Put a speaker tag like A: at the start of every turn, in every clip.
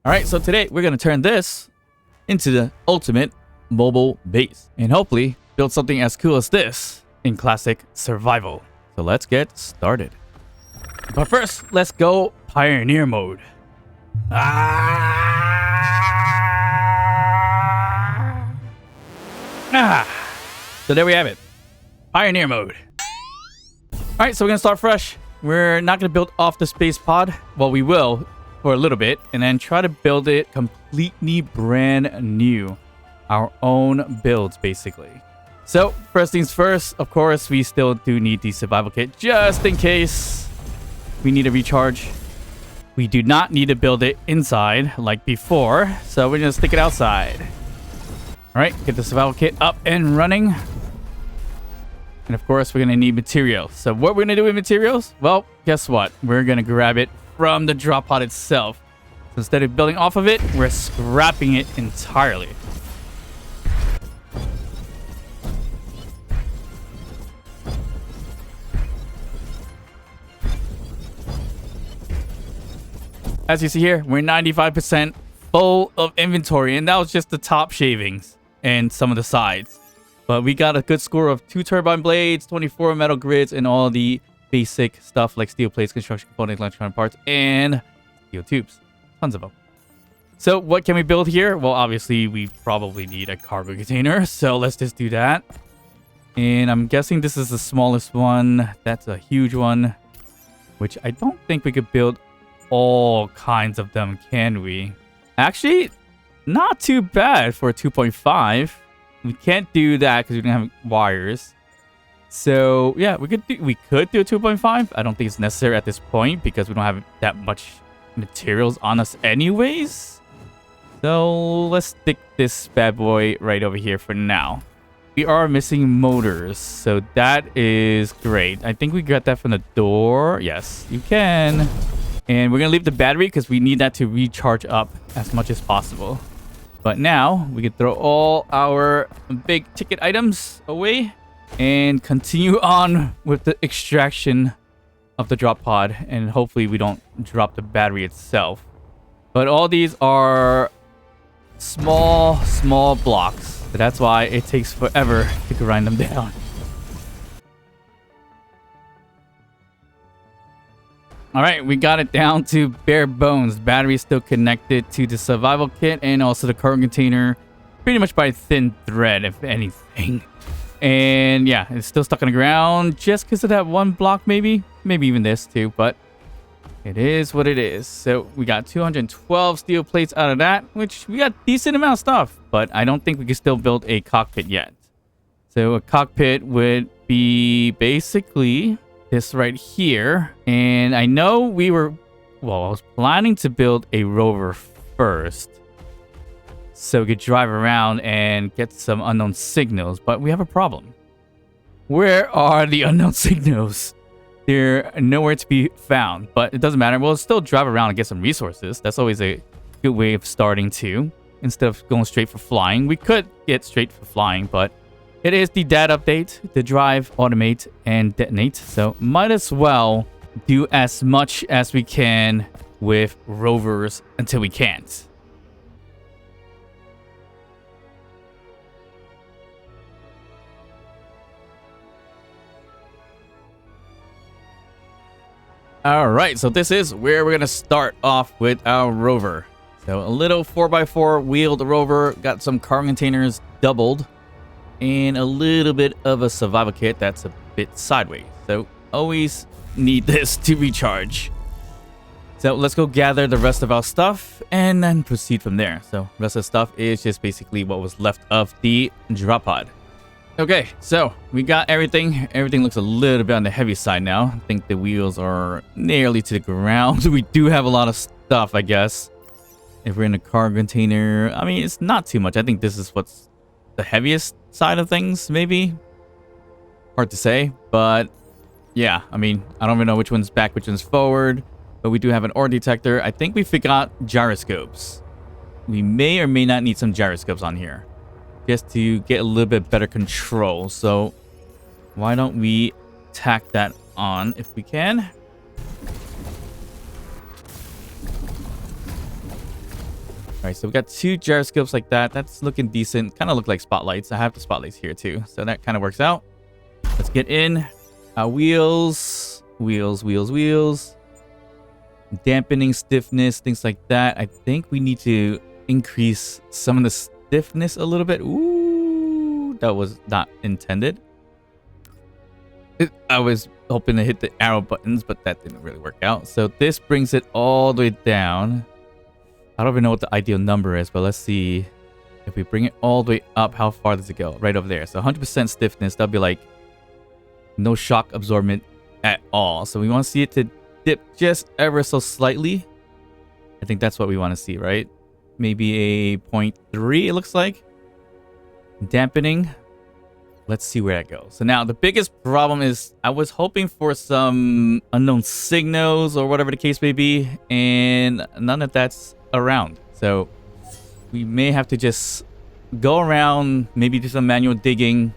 A: All right, so today we're going to turn this into the ultimate mobile base and hopefully build something as cool as this in classic survival. So let's get started. But first, let's go pioneer mode. So there we have it. Pioneer mode. All right, so we're going to start fresh. We're not going to build off the space pod. Well, we will for a little bit and then try to build it completely brand new. Our own builds, basically. So, first things first, of course, we still do need the survival kit just in case we need a recharge. We do not need to build it inside like before, so we're going to stick it outside. All right, get the survival kit up and running. And of course, we're going to need materials. So what we're going to do with materials? Well, guess what? We're going to grab it from the drop pod itself. So instead of building off of it, we're scrapping it entirely. As you see here, we're 95% full of inventory, and that was just the top shavings and some of the sides. But we got a good score of 2 turbine blades, 24 metal grids, and all the basic stuff like steel plates, construction components, electronic parts, and steel tubes. Tons of them. So what can we build here? Well, obviously, we probably need a cargo container, so let's just do that. And I'm guessing this is the smallest one. That's a huge one, which I don't think we could build all kinds of them, can we? Actually, not too bad for a 2.5. We can't do that because we don't have wires. So yeah, we could do a 2.5. I don't think it's necessary at this point because we don't have that much materials on us anyways. So let's stick this bad boy right over here for now. We are missing motors, so that is great. I think we got that from the door. Yes, you can. And we're going to leave the battery because we need that to recharge up as much as possible. But now we can throw all our big ticket items away and continue on with the extraction of the drop pod. And hopefully we don't drop the battery itself. But all these are small blocks. So that's why it takes forever to grind them down. All right, we got it down to bare bones. Battery still connected to the survival kit and also the cargo container, pretty much by a thin thread, if anything. And yeah, it's still stuck on the ground just because of that one block, maybe even this too, but it is what it is. So we got 212 steel plates out of that, which we got decent amount of stuff, but I don't think we can still build a cockpit yet. So a cockpit would be basically this right here. And I know I was planning to build a rover first so we could drive around and get some unknown signals, but we have a problem. Where are the unknown signals? They're nowhere to be found, but it doesn't matter. We'll still drive around and get some resources. That's always a good way of starting too. Instead of going straight for flying, we could get straight for flying, but it is the D.A.D update, the drive, automate, and detonate. So might as well do as much as we can with rovers until we can't. Alright, so this is where we're going to start off with our rover. So a little 4x4 wheeled rover, got some cargo containers doubled, and a little bit of a survival kit that's a bit sideways. So always need this to recharge. So let's go gather the rest of our stuff and then proceed from there. So the rest of the stuff is just basically what was left of the drop pod. Okay, so we got everything. Everything looks a little bit on the heavy side now. I think the wheels are nearly to the ground. We do have a lot of stuff, I guess. If we're in a cargo container, I mean, it's not too much. I think this is what's the heaviest side of things, maybe. Hard to say, but yeah, I mean, I don't even know which one's back, which one's forward, but we do have an ore detector. I think we forgot gyroscopes. We may or may not need some gyroscopes on here just to get a little bit better control. So why don't we tack that on if we can? right, so we got 2 gyroscopes like that. That's looking decent. Kind of look like spotlights. I have the spotlights here too, so that kind of works out. Let's get in. Wheels. Dampening stiffness, things like that. I think we need to increase some of the stiffness a little bit. Ooh, that was not intended. I was hoping to hit the arrow buttons, but that didn't really work out. So this brings it all the way down. I don't even know what the ideal number is, but let's see. If we bring it all the way up, how far does it go? Right over there. So 100% stiffness, that'll be like no shock absorbent at all. So we want to see it to dip just ever so slightly. I think that's what we want to see, right? Maybe a 0.3, it looks like. Dampening. Let's see where that goes. So now the biggest problem is I was hoping for some unknown signals or whatever the case may be, and none of that's around. So we may have to just go around, maybe do some manual digging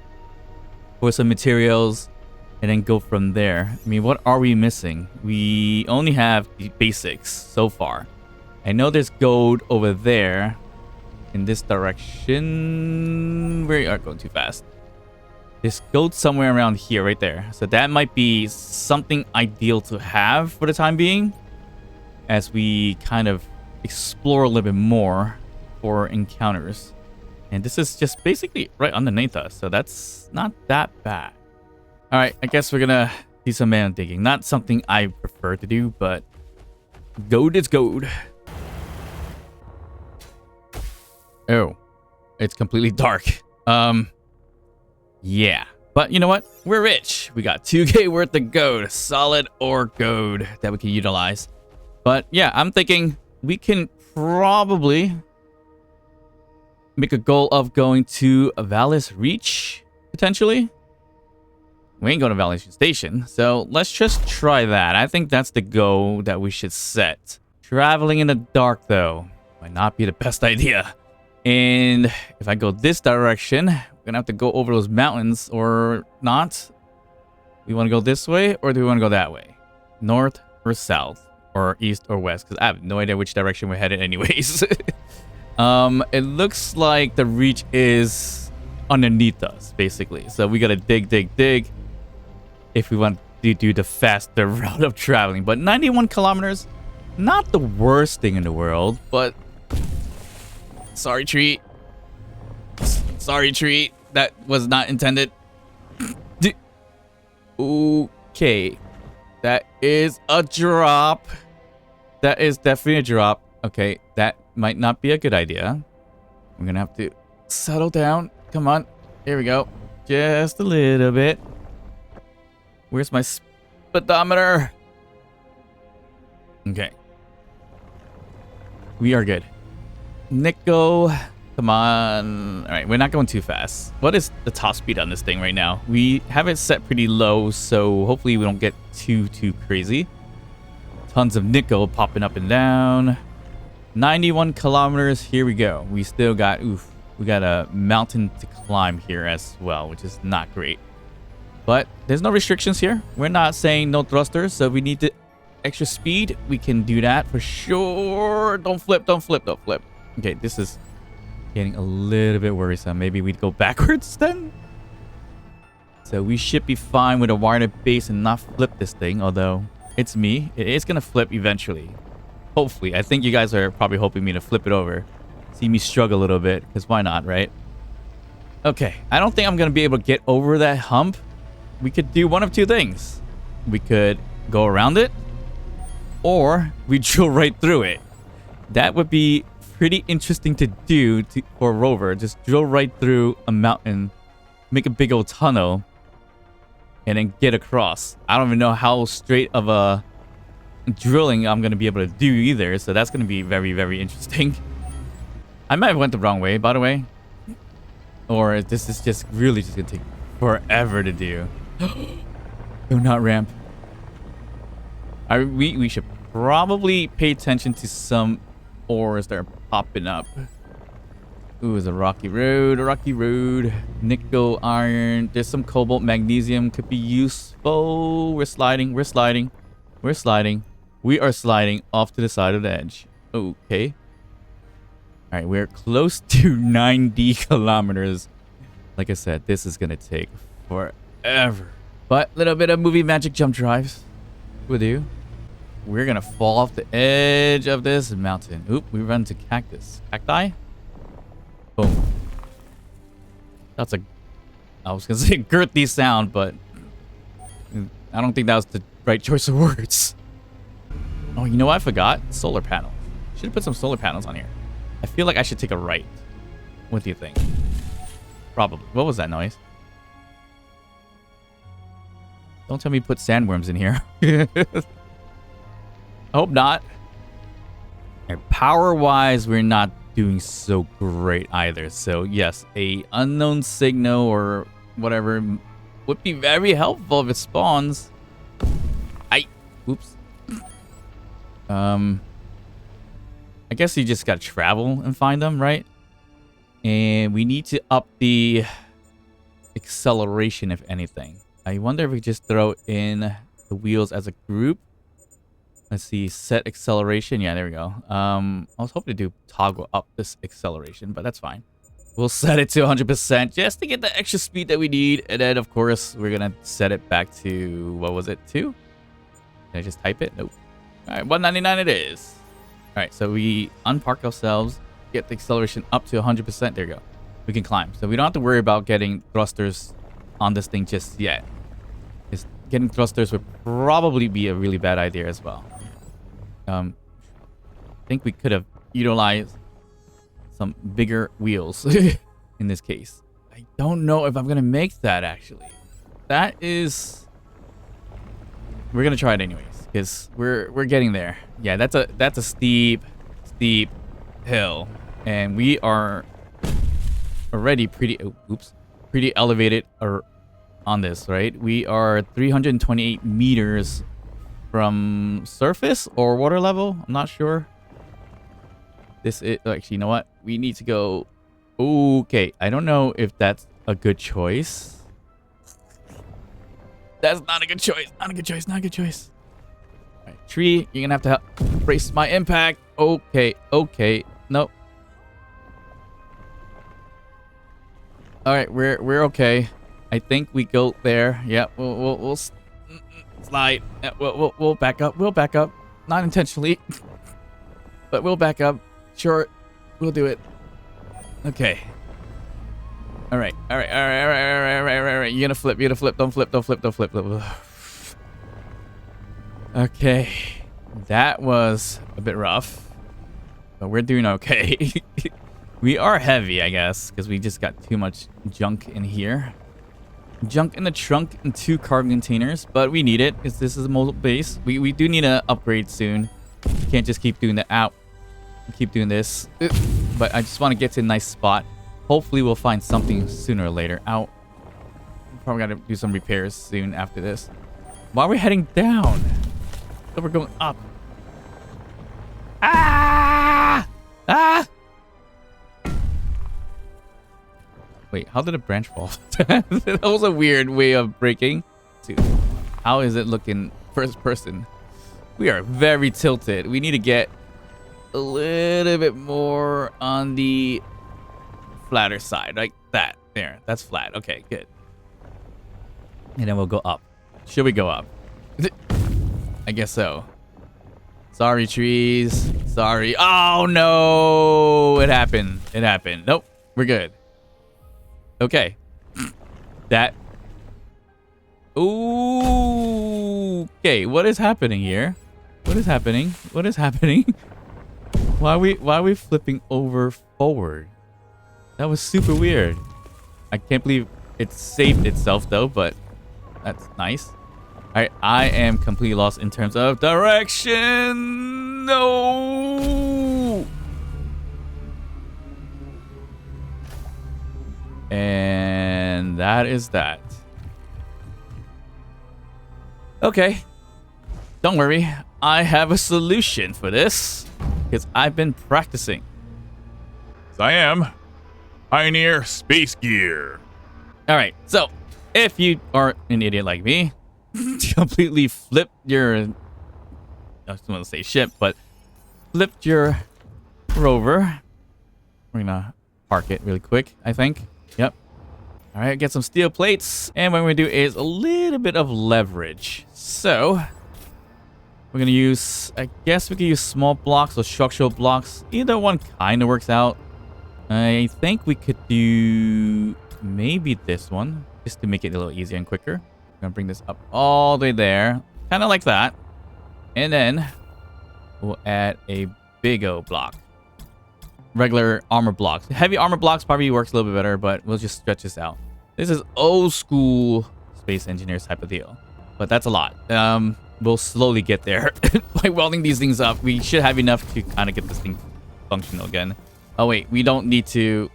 A: for some materials, and then go from there. I mean, what are we missing? We only have the basics so far. I know there's gold over there in this direction. We are going too fast. There's gold somewhere around here, right there. So that might be something ideal to have for the time being, as we kind of explore a little bit more for encounters. And this is just basically right underneath us, so that's not that bad. All right, I guess we're gonna do some manual digging. Not something I prefer to do, but gold is gold. Oh, it's completely dark. Yeah, but you know what? We're rich. We got 2K worth of gold, solid ore gold that we can utilize. But yeah, I'm thinking we can probably make a goal of going to Vallis Reach, potentially. We ain't going to Vallis Station, so let's just try that. I think that's the goal that we should set. Traveling in the dark, though, might not be the best idea. And if I go this direction, we're gonna have to go over those mountains or not. We want to go this way, or do we want to go that way? North or south, or east or west? Because I have no idea which direction we're headed anyways. It looks like the reach is underneath us, basically. So we gotta dig if we want to do the faster route of traveling. But 91 kilometers, not the worst thing in the world, but sorry, tree. Sorry, tree. That was not intended. Okay. That is a drop. That is definitely a drop. Okay, that might not be a good idea. I'm gonna have to settle down. Come on. Here we go. Just a little bit. Where's my speedometer? Okay. We are good. Nico. Come on. All right, we're not going too fast. What is the top speed on this thing right now? We have it set pretty low, so hopefully we don't get too crazy. Tons of nickel popping up and down. 91 kilometers. Here we go. We still got, we got a mountain to climb here as well, which is not great. But there's no restrictions here. We're not saying no thrusters, so if we need the extra speed, we can do that for sure. Don't flip. Okay, this is getting a little bit worrisome. Maybe we'd go backwards then? So we should be fine with a wired base and not flip this thing, although it's me. It is going to flip eventually. Hopefully. I think you guys are probably hoping me to flip it over. See me struggle a little bit, because why not, right? Okay, I don't think I'm going to be able to get over that hump. We could do one of two things. We could go around it, or we drill right through it. That would be pretty interesting to do for a rover. Just drill right through a mountain, make a big old tunnel, and then get across. I don't even know how straight of a drilling I'm going to be able to do either, so that's going to be very interesting. I might have went the wrong way, by the way, or this is just really just going to take forever to do. Do not ramp. We should probably pay attention to some ores that are popping up. Ooh, it's a rocky road, nickel, iron. There's some cobalt, magnesium could be useful. We're sliding. We are sliding off to the side of the edge. Okay. All right, we're close to 90 kilometers. Like I said, this is gonna take forever. But a little bit of movie magic jump drives with you. We're gonna fall off the edge of this mountain. Oop, we run into cactus. Cacti? Boom. That's a... I was gonna say girthy sound, but... I don't think that was the right choice of words. Oh, you know what I forgot? Solar panel. Should have put some solar panels on here. I feel like I should take a right. What do you think? Probably. What was that noise? Don't tell me put sandworms in here. I hope not. And power-wise, we're not doing so great either. So yes, a unknown signal or whatever would be very helpful if it spawns. Oops. I guess you just gotta travel and find them, right? And we need to up the acceleration, if anything. I wonder if we just throw in the wheels as a group. Let's see, set acceleration. Yeah, there we go. I was hoping to do toggle up this acceleration, but that's fine. We'll set it to 100% just to get the extra speed that we need. And then, of course, we're going to set it back to, what was it, 2? Did I just type it? Nope. All right, 199 it is. All right, so we unpark ourselves, get the acceleration up to 100%. There you go. We can climb. So we don't have to worry about getting thrusters on this thing just yet. Just getting thrusters would probably be a really bad idea as well. I think we could have utilized some bigger wheels in this case. I don't know if I'm gonna make that actually. That is, we're gonna try it anyways because we're getting there. Yeah, that's a steep hill, and we are already pretty elevated on this, right? We are 328 meters from surface or water level. I'm not sure. This is actually, you know what? We need to go. Okay, I don't know if that's a good choice. That's not a good choice. Not a good choice. Not a good choice. All right, tree, you're gonna have to help brace my impact. Okay. Nope. All right, we're okay. I think we go there. Yeah, we'll slide. Yeah, we'll back up. We'll back up. Not intentionally, but we'll back up. Sure, we'll do it. Okay. All right. You're gonna flip. You're gonna flip. Don't flip. Okay. That was a bit rough, but we're doing okay. We are heavy, I guess, because we just got too much junk in here. Junk in the trunk and 2 cargo containers, but we need it because this is a mobile base. We do need to upgrade soon. Can't just keep doing that. Keep doing this. But I just want to get to a nice spot. Hopefully we'll find something sooner or later. Out. Probably got to do some repairs soon after this. Why are we heading down? So we're going up. Ah! Wait, how did a branch fall? That was a weird way of breaking. Dude, how is it looking first person? We are very tilted. We need to get a little bit more on the flatter side, like that. There, that's flat. Okay, good. And then we'll go up. Should we go up? I guess so. Sorry, trees. Sorry. Oh, no. It happened. Nope. We're good. Okay. That. Ooh. Okay. What is happening here? What is happening? Why are we flipping over forward? That was super weird. I can't believe it saved itself though, but that's nice. Alright, I am completely lost in terms of direction. No. And that is that. Okay. Don't worry. I have a solution for this. Because I've been practicing.
B: Yes, I am. Pioneer Space Gear.
A: Alright, so if you are an idiot like me, completely flipped your... I was going to say ship, but flipped your rover. We're gonna park it really quick, I think. Yep. All right, get some steel plates. And what we're gonna do is a little bit of leverage. So we're gonna use, I guess we could use small blocks or structural blocks. Either one kind of works out. I think we could do maybe this one just to make it a little easier and quicker. I'm gonna bring this up all the way there, kind of like that. And then we'll add a big O block. Regular armor blocks. Heavy armor blocks probably works a little bit better, but we'll just stretch this out. This is old school space engineers type of deal, but that's a lot. We'll slowly get there by welding these things up. We should have enough to kind of get this thing functional again. Oh wait, we don't need to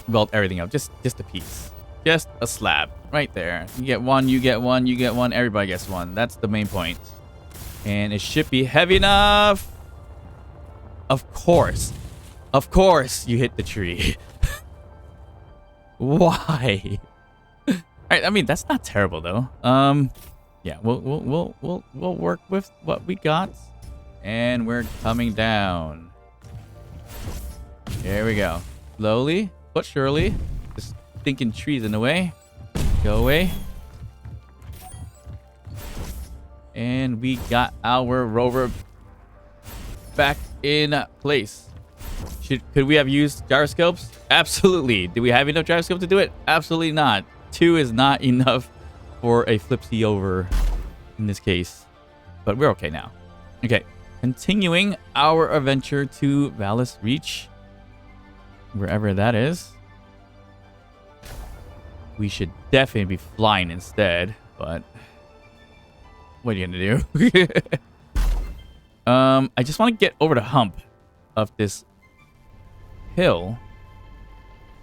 A: weld everything up. Just a piece, just a slab right there. You get one, you get one, you get one. Everybody gets one. That's the main point, and it should be heavy enough. Of course. Of course, you hit the tree. Why? Alright, I mean that's not terrible though. Yeah, we'll work with what we got, and we're coming down. There we go. Slowly but surely. Just thinking trees in the way. Go away. And we got our rover back in place. Could we have used gyroscopes? Absolutely. Do we have enough gyroscopes to do it? Absolutely not. 2 is not enough for a flipsy over in this case. But we're okay now. Okay. Continuing our adventure to Vallis Reach. Wherever that is. We should definitely be flying instead. But what are you going to do? I just want to get over the hump of this hill,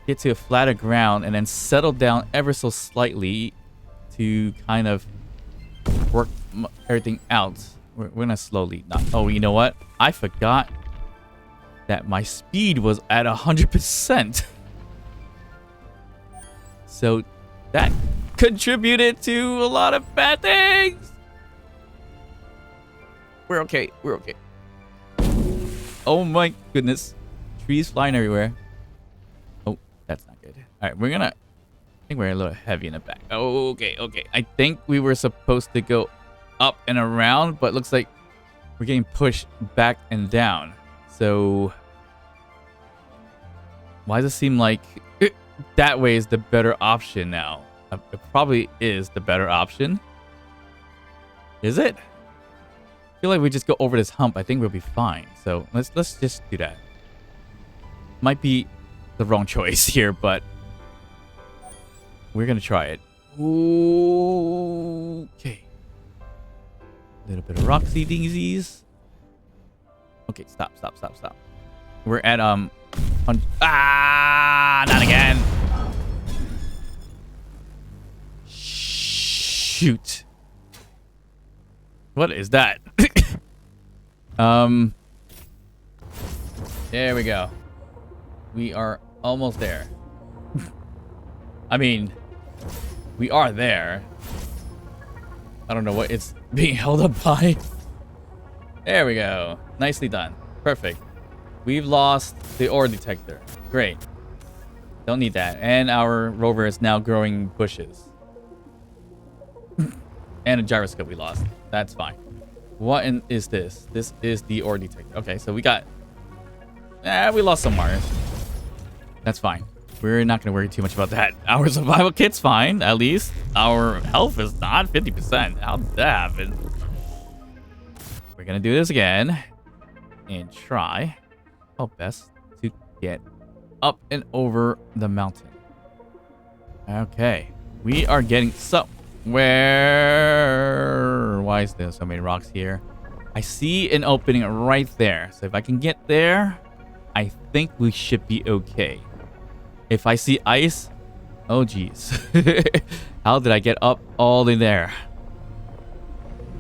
A: get to a flatter ground, and then settle down ever so slightly to kind of work everything out. We're gonna slowly not. Oh, you know what? I forgot that my speed was at 100%. So that contributed to a lot of bad things. We're okay. We're okay. Oh my goodness. Trees flying everywhere. Oh, that's not good. All right, we're gonna... I think we're a little heavy in the back. Oh, okay, okay. I think we were supposed to go up and around, but it looks like we're getting pushed back and down. So... why does it seem like that way is the better option now? It probably is the better option. Is it? I feel like we just go over this hump. I think we'll be fine. So let's just do that. Might be the wrong choice here, but we're gonna try it. Okay. A little bit of Roxy Dingies. Okay, stop. We're at not again. Shoot. What is that? There we go. We are almost there. I mean, we are there. I don't know what it's being held up by. There we go. Nicely done. Perfect. We've lost the ore detector. Great. Don't need that. And our rover is now growing bushes. And a gyroscope we lost. That's fine. What is this? This is the ore detector. Okay, so we got... we lost some wires. That's fine. We're not going to worry too much about that. Our survival kit's fine, at least. Our health is not 50%. How did that happen? We're going to do this again. And try our best to get up and over the mountain. Okay. We are getting somewhere. Why is there so many rocks here? I see an opening right there. So if I can get there, I think we should be okay. If I see ice, oh geez. How did I get up all the way there?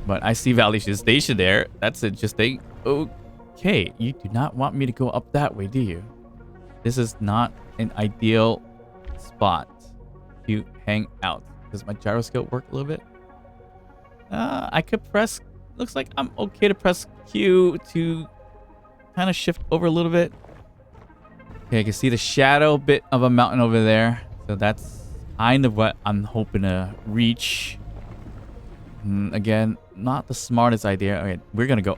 A: But I see Valisia's station there. That's interesting. Okay, you do not want me to go up that way, do you? This is not an ideal spot to hang out. Does my gyroscope work a little bit? I could press... Looks like I'm okay to press Q to kind of shift over a little bit. Okay, I can see the shadow bit of a mountain over there. So that's kind of what I'm hoping to reach. Again, not the smartest idea. Okay, we're going to go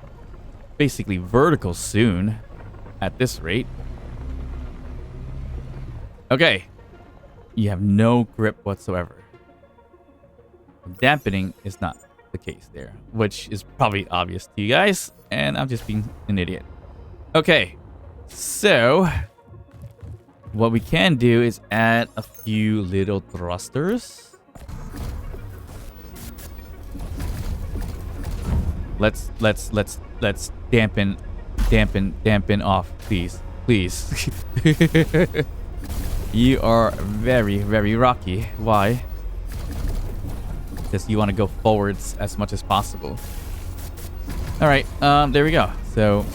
A: basically vertical soon at this rate. Okay. You have no grip whatsoever. Dampening is not the case there, which is probably obvious to you guys, and I'm just being an idiot. Okay, so what we can do is add a few little thrusters. Let's dampen off, please. You are very, very rocky. Why? Because you want to go forwards as much as possible. All right, there we go. So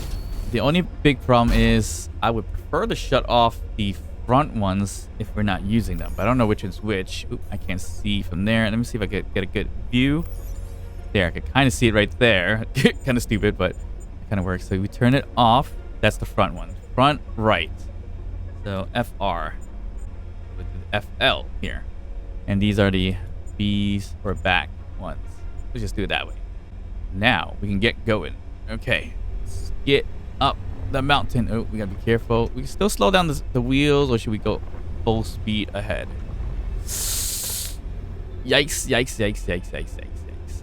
A: the only big problem is I would prefer to shut off the front ones if we're not using them. But I don't know which is which. Oop, I can't see from there. Let me see if I can get a good view. There, I can kind of see it right there. Kind of stupid, but it kind of works. So we turn it off. That's the front one. Front right. So FR. With the FL here. And these are the B's or back ones. Let's just do it that way. Now we can get going. Okay. Let's get up the mountain. Oh, we gotta be careful. We can still slow down the wheels, or should we go full speed ahead? Yikes, yikes, yikes, yikes, yikes, yikes.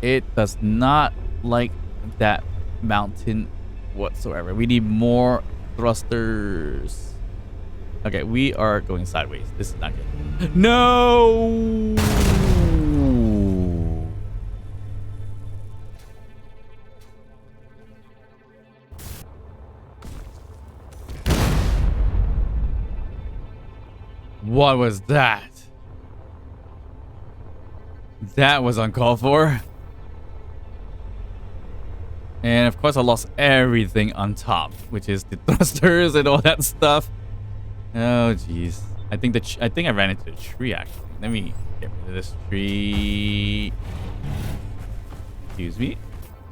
A: It does not like that mountain whatsoever. We need more thrusters. Okay, we are going sideways. This is not good. No! What was that? That was uncalled for. And of course I lost everything on top, which is the thrusters and all that stuff. Oh jeez. I think I ran into a tree actually. Let me get rid of this tree. Excuse me.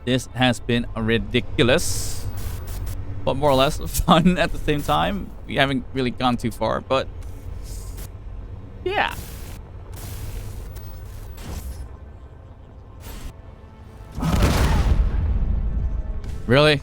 A: This has been ridiculous, but more or less fun at the same time. We haven't really gone too far, but yeah. Really?